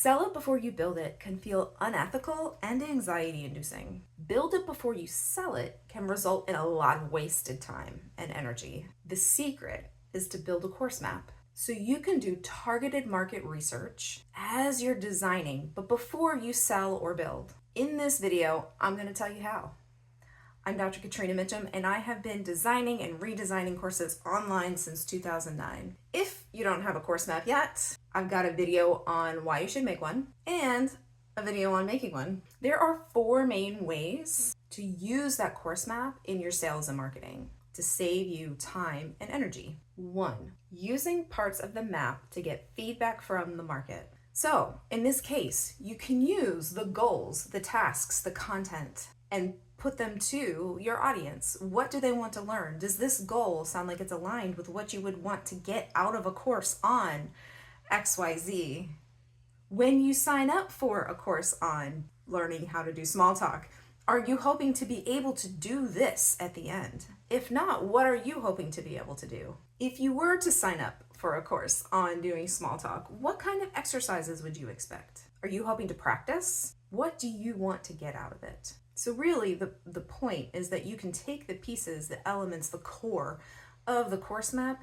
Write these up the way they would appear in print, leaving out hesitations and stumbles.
Sell it before you build it can feel unethical and anxiety-inducing. Build it before you sell it can result in a lot of wasted time and energy. The secret is to build a course map so you can do targeted market research as you're designing, but before you sell or build. In this video, I'm going to tell you how. I'm Dr. Catrina Mitchum, and I have been designing and redesigning courses online since 2009. If you don't have a course map yet, I've got a video on why you should make one and a video on making one. There are 4 main ways to use that course map in your sales and marketing to save you time and energy. 1, using parts of the map to get feedback from the market. So in this case, you can use the goals, the tasks, the content, and put them to your audience. What do they want to learn? Does this goal sound like it's aligned with what you would want to get out of a course on XYZ? When you sign up for a course on learning how to do small talk, are you hoping to be able to do this at the end? If not, what are you hoping to be able to do? If you were to sign up for a course on doing small talk, what kind of exercises would you expect? Are you hoping to practice? What do you want to get out of it? So really, the point is that you can take the pieces, the elements, the core of the course map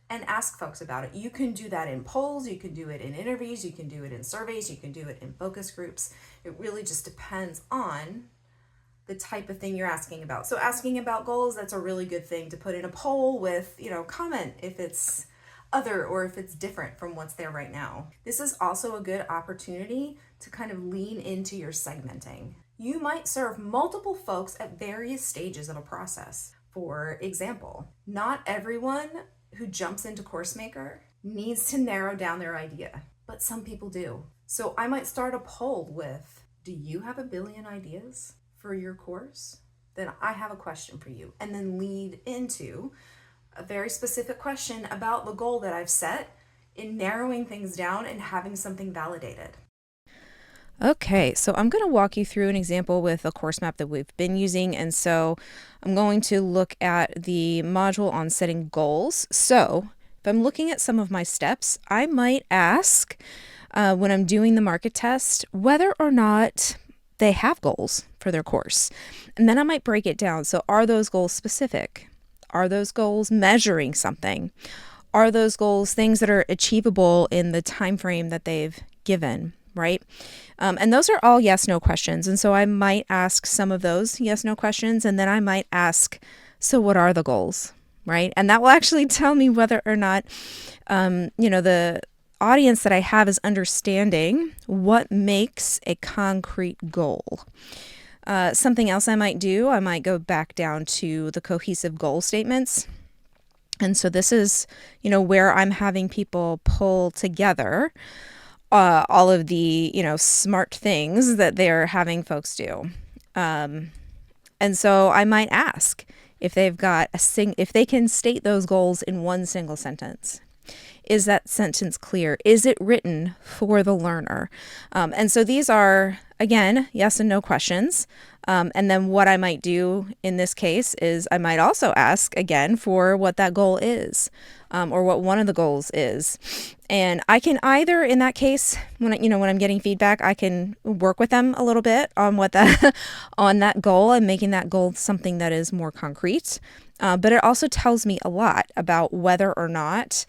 and ask folks about it. You can do that in polls, you can do it in interviews, you can do it in surveys, you can do it in focus groups. It really just depends on the type of thing you're asking about. So asking about goals, that's a really good thing to put in a poll with, comment if it's other or if it's different from what's there right now. This is also a good opportunity to kind of lean into your segmenting. You might serve multiple folks at various stages of a process. For example, not everyone who jumps into CourseMaker needs to narrow down their idea, but some people do. So I might start a poll with, do you have a billion ideas for your course? Then I have a question for you, and then lead into a very specific question about the goal that I've set in narrowing things down and having something validated. Okay, so I'm going to walk you through an example with a course map that we've been using. And so I'm going to look at the module on setting goals. So if I'm looking at some of my steps, I might ask when I'm doing the market test whether or not they have goals for their course. And then I might break it down. So are those goals specific? Are those goals measuring something? Are those goals things that are achievable in the time frame that they've given? Right? And those are all yes/no questions. And so I might ask some of those yes/no questions, and then I might ask, so what are the goals? Right? And that will actually tell me whether or not, the audience that I have is understanding what makes a concrete goal. Something else I might do, I might go back down to the cohesive goal statements. And so this is, where I'm having people pull together all of the, smart things that they're having folks do. And so I might ask if they've got if they can state those goals in one single sentence. Is that sentence clear? Is it written for the learner? And so these are, again, yes and no questions. And then what I might do in this case is I might also ask again for what that goal is, or what one of the goals is. And I can either, in that case, when I'm getting feedback, I can work with them a little bit on what that on that goal and making that goal something that is more concrete. But it also tells me a lot about whether or not,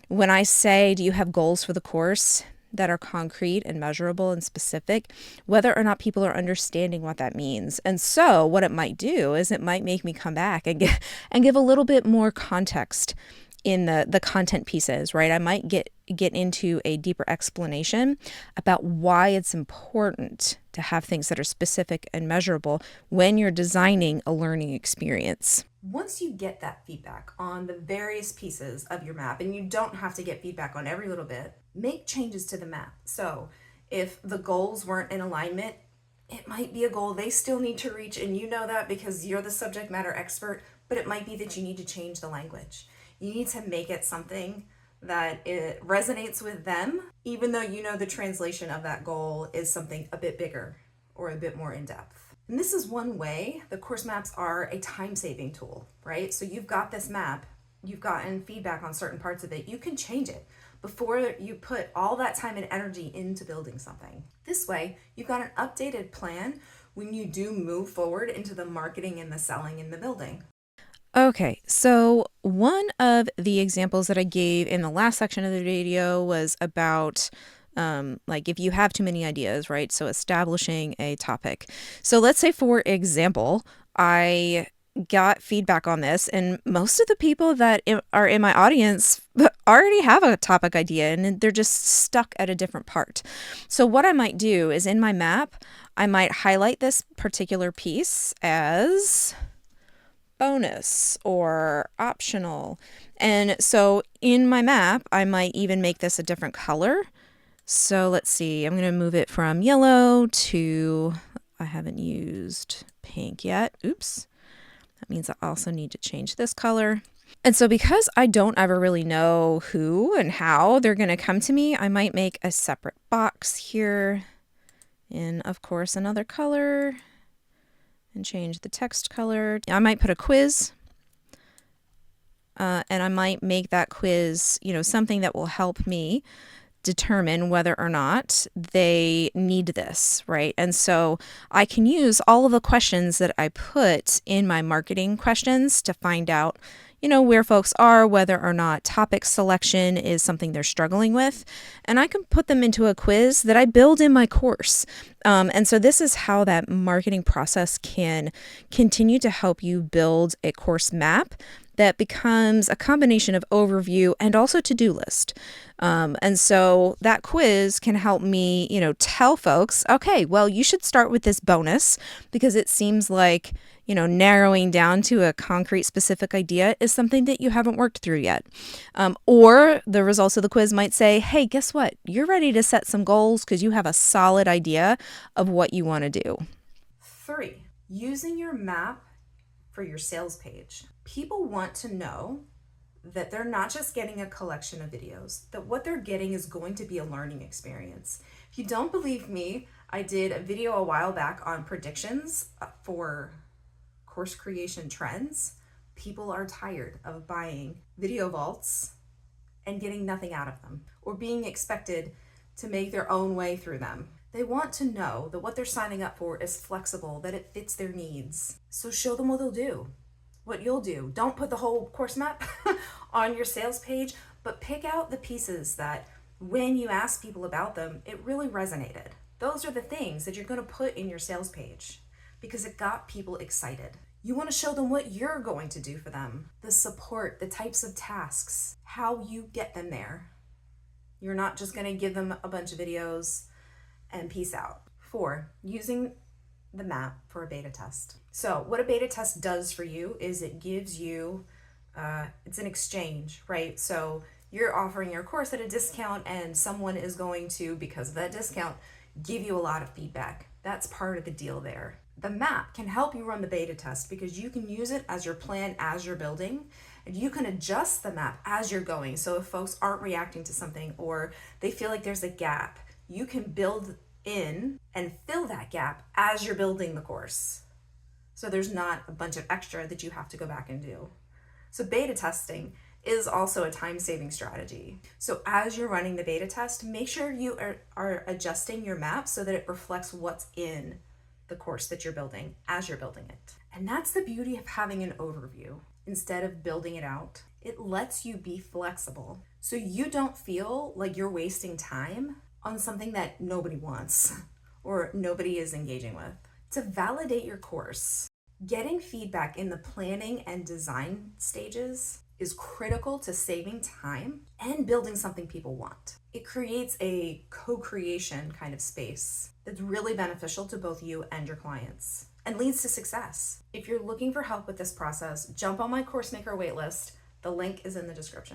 when I say, do you have goals for the course that are concrete and measurable and specific, whether or not people are understanding what that means. And so what it might do is it might make me come back and give a little bit more context in the content pieces, right? I might get into a deeper explanation about why it's important to have things that are specific and measurable when you're designing a learning experience. Once you get that feedback on the various pieces of your map, and you don't have to get feedback on every little bit, make changes to the map. So if the goals weren't in alignment, it might be a goal they still need to reach, and you know that because you're the subject matter expert, but it might be that you need to change the language. You need to make it something that it resonates with them, even though you know the translation of that goal is something a bit bigger or a bit more in depth. And this is one way the course maps are a time-saving tool, right? So you've got this map, you've gotten feedback on certain parts of it, you can change it. before you put all that time and energy into building something. This way, you've got an updated plan when you do move forward into the marketing and the selling and the building. Okay, so one of the examples that I gave in the last section of the video was about like if you have too many ideas, right? So establishing a topic. So let's say, for example, I got feedback on this, and most of the people that are in my audience already have a topic idea and they're just stuck at a different part. So what I might do is, in my map, I might highlight this particular piece as bonus or optional. And so in my map, I might even make this a different color. So let's see, I'm going to move it from yellow to, I haven't used pink yet. Oops. That means I also need to change this color. And so because I don't ever really know who and how they're going to come to me, I might make a separate box here in, of course, another color, and change the text color. I might put a quiz, and I might make that quiz, something that will help me determine whether or not they need this, right? And so I can use all of the questions that I put in my marketing questions to find out, where folks are, whether or not topic selection is something they're struggling with. And I can put them into a quiz that I build in my course. And so this is how that marketing process can continue to help you build a course map that becomes a combination of overview and also to-do list. And so that quiz can help me, tell folks, okay, well, you should start with this bonus because it seems like, narrowing down to a concrete specific idea is something that you haven't worked through yet. Or the results of the quiz might say, hey, guess what? You're ready to set some goals because you have a solid idea of what you want to do. 3, using your map for your sales page. People want to know that they're not just getting a collection of videos, that what they're getting is going to be a learning experience. If you don't believe me, I did a video a while back on predictions for course creation trends. People are tired of buying video vaults and getting nothing out of them, or being expected to make their own way through them. They want to know that what they're signing up for is flexible, that it fits their needs. So show them what they'll do, what you'll do. Don't put the whole course map on your sales page, but pick out the pieces that when you ask people about them, it really resonated. Those are the things that you're going to put in your sales page because it got people excited. You want to show them what you're going to do for them, the support, the types of tasks, how you get them there. You're not just going to give them a bunch of videos and peace out. 4, using the map for a beta test. So what a beta test does for you is it gives you, it's an exchange, right? So you're offering your course at a discount and someone is going to, because of that discount, give you a lot of feedback. That's part of the deal there. The map can help you run the beta test because you can use it as your plan as you're building, and you can adjust the map as you're going. So if folks aren't reacting to something or they feel like there's a gap, you can build in and fill that gap as you're building the course. So there's not a bunch of extra that you have to go back and do. So beta testing is also a time-saving strategy. So as you're running the beta test, make sure you are adjusting your map so that it reflects what's in the course that you're building as you're building it. And that's the beauty of having an overview. Instead of building it out, it lets you be flexible so you don't feel like you're wasting time on something that nobody wants or nobody is engaging with. To validate your course, getting feedback in the planning and design stages is critical to saving time and building something people want. It creates a co-creation kind of space that's really beneficial to both you and your clients and leads to success. If you're looking for help with this process, jump on my Course Maker waitlist. The link is in the description.